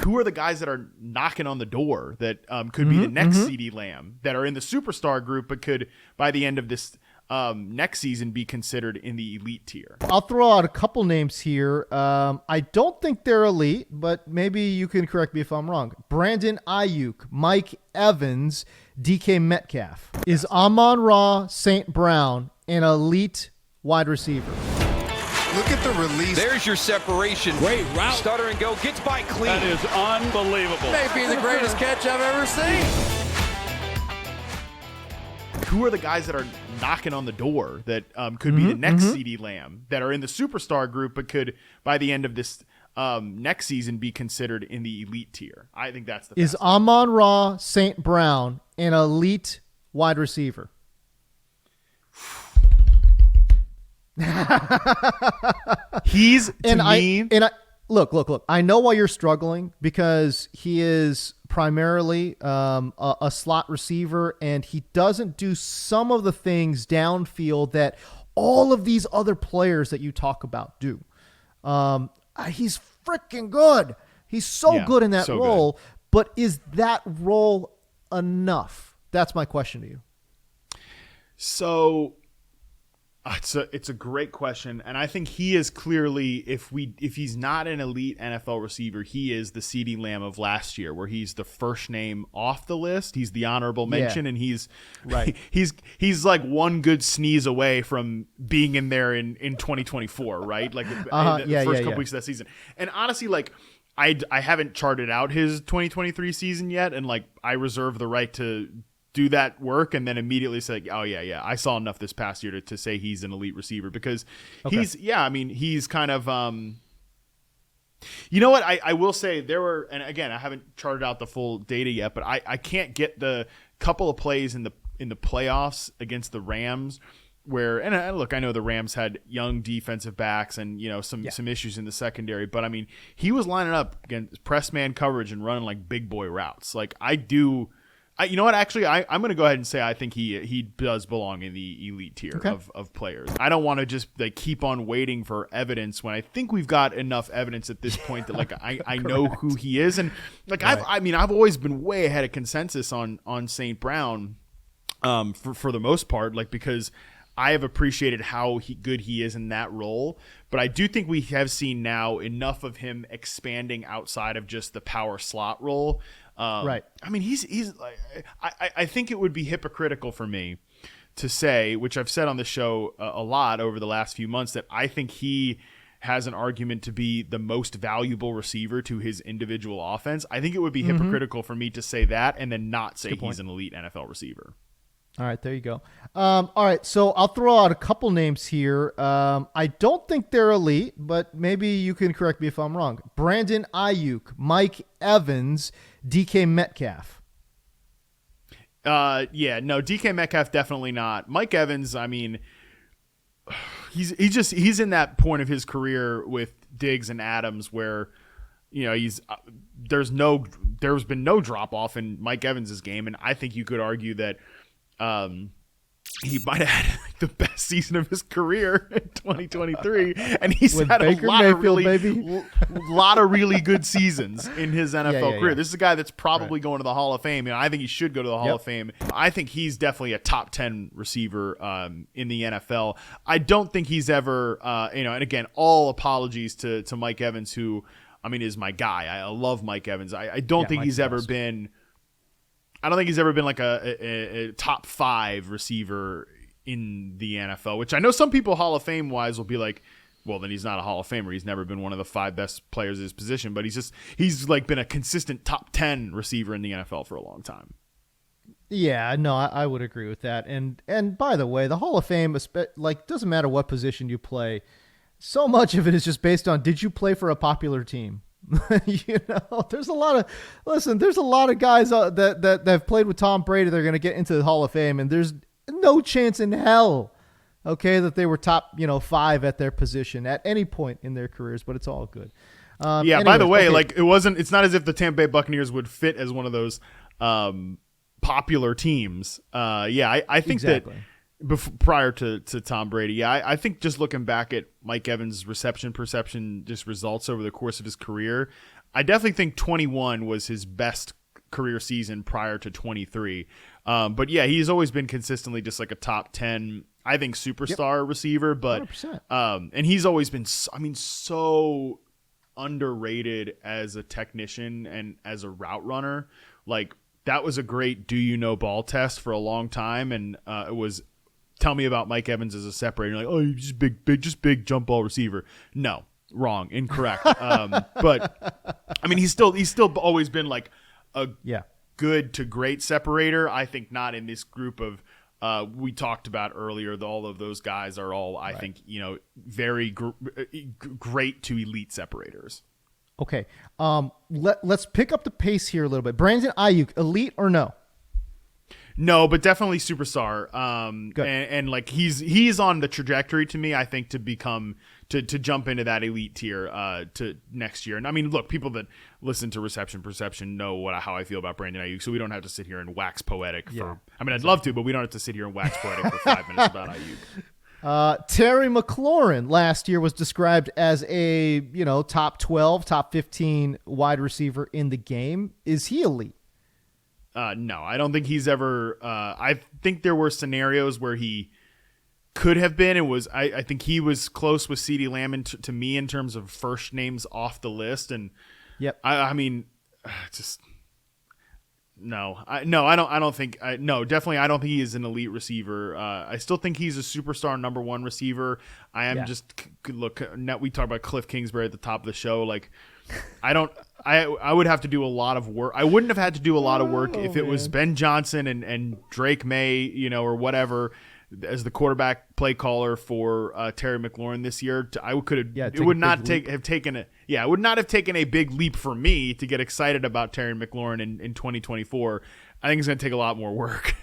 who are the guys that are knocking on the door that could be the next CeeDee Lamb, that are in the superstar group, but could by the end of this next season be considered in the elite tier? I'll throw out a couple names here. I don't think they're elite, but maybe you can correct me if I'm wrong. Brandon Aiyuk, Mike Evans, DK Metcalf. Is Amon Ra St. Brown an elite wide receiver? Look at the release. There's your separation. Great route. Stutter and go. Gets by clean. That is unbelievable. May be the greatest catch I've ever seen. Who are the guys that are knocking on the door that could be the next CeeDee Lamb, that are in the superstar group, but could by the end of this next season be considered in the elite tier? I think that's the Is Amon Ra St. Brown an elite wide receiver? He's Look. I know why you're struggling, because he is primarily a slot receiver, and he doesn't do some of the things downfield that all of these other players that you talk about do. He's freaking good. He's so good in that role, but is that role enough? That's my question to you. So it's a great question, and I think he is clearly, if he's not an elite NFL receiver, he is the CeeDee Lamb of last year, where he's the first name off the list. He's the honorable mention, and he's right. He's like one good sneeze away from being in there in 2024, right? Like the first couple weeks of that season. And honestly, like I haven't charted out his 2023 season yet, and like I reserve the right to do that work and then immediately say, oh yeah, I saw enough this past year to say he's an elite receiver, because he's kind of, you know what? I will say there were, and again, I haven't charted out the full data yet, but I can't get the couple of plays in the playoffs against the Rams where, and look, I know the Rams had young defensive backs and, you know, some issues in the secondary, but I mean, he was lining up against press man coverage and running like big boy routes. Like you know what? Actually, I'm going to go ahead and say I think he does belong in the elite tier of players. I don't want to just like keep on waiting for evidence when I think we've got enough evidence at this point that like I know who he is, and like I've always been way ahead of consensus on St. Brown for the most part, like because I have appreciated how good he is in that role, but I do think we have seen now enough of him expanding outside of just the power slot role. Right. I mean, he's like, I think it would be hypocritical for me to say, which I've said on the show a lot over the last few months, that I think he has an argument to be the most valuable receiver to his individual offense. I think it would be hypocritical for me to say that and then not say he's an elite NFL receiver. All right, there you go. All right, so I'll throw out a couple names here. I don't think they're elite, but maybe you can correct me if I'm wrong. Brandon Aiyuk, Mike Evans, DK Metcalf. DK Metcalf definitely not. Mike Evans, I mean, he's in that point of his career with Diggs and Adams where, you know, there's been no drop off in Mike Evans's game, and I think you could argue that he might have had like the best season of his career in 2023, and he's had Baker a lot of really good seasons in his NFL career. This is a guy that's probably going to the Hall of Fame, and I think he should go to the Hall of Fame. I think he's definitely a top 10 receiver in the NFL. I don't think he's ever, and again, all apologies to Mike Evans, who, I mean, is my guy. I love Mike Evans. I don't think he's ever been. I don't think he's ever been like a top 5 receiver in the NFL, which I know some people Hall of Fame wise will be like, well, then he's not a Hall of Famer. He's never been one of the 5 best players of his position, but he's like been a consistent top 10 receiver in the NFL for a long time. Yeah, no, I would agree with that. And by the way, the Hall of Fame, like, doesn't matter what position you play. So much of it is just based on, did you play for a popular team? There's a lot of guys that have played with Tom Brady. They're going to get into the Hall of Fame, and there's no chance in hell, that they were top, 5 at their position at any point in their careers. But it's all good. By the way, it's not as if the Tampa Bay Buccaneers would fit as one of those popular teams. I think exactly. That. Prior to Tom Brady, I think just looking back at Mike Evans' reception perception, just results over the course of his career, I definitely think 21 was his best career season prior to 23. But yeah, he's always been consistently just like a top 10, I think, superstar receiver. But 100%. and he's always been, so underrated as a technician and as a route runner. Like, that was a great ball test for a long time, and it was tell me about Mike Evans as a separator. You're like, oh, he's just big jump ball receiver. No, wrong, incorrect. But I mean, he's still always been like a good to great separator. I think not in this group of we talked about earlier. All of those guys are all, I think, very great to elite separators. Okay, let's pick up the pace here a little bit. Brandon Aiyuk, elite or no? No, but definitely superstar. Good. And like he's on the trajectory to me, I think, to become to jump into that elite tier to next year. And I mean, look, people that listen to Reception Perception know how I feel about Brandon Aiyuk, so we don't have to sit here and wax poetic for. I mean, I'd love to, but we don't have to sit here and wax poetic for 5 minutes about Aiyuk. Terry McLaurin last year was described as a top 12, top 15 wide receiver in the game. Is he elite? No, I don't think he's ever. I think there were scenarios where he could have been. It was. I think he was close with CeeDee Lamb to me in terms of first names off the list. And yep. I mean, just no. I don't think. Definitely. I don't think he is an elite receiver. I still think he's a superstar number one receiver. I am just look. Now we talk about Cliff Kingsbury at the top of the show. Like, I would have to do a lot of work. I wouldn't have had to do a lot of work if it was Ben Johnson and Drake May, or whatever, as the quarterback play caller for Terry McLaurin this year. I could have. It would not have taken a big leap for me to get excited about Terry McLaurin in 2024. I think it's going to take a lot more work.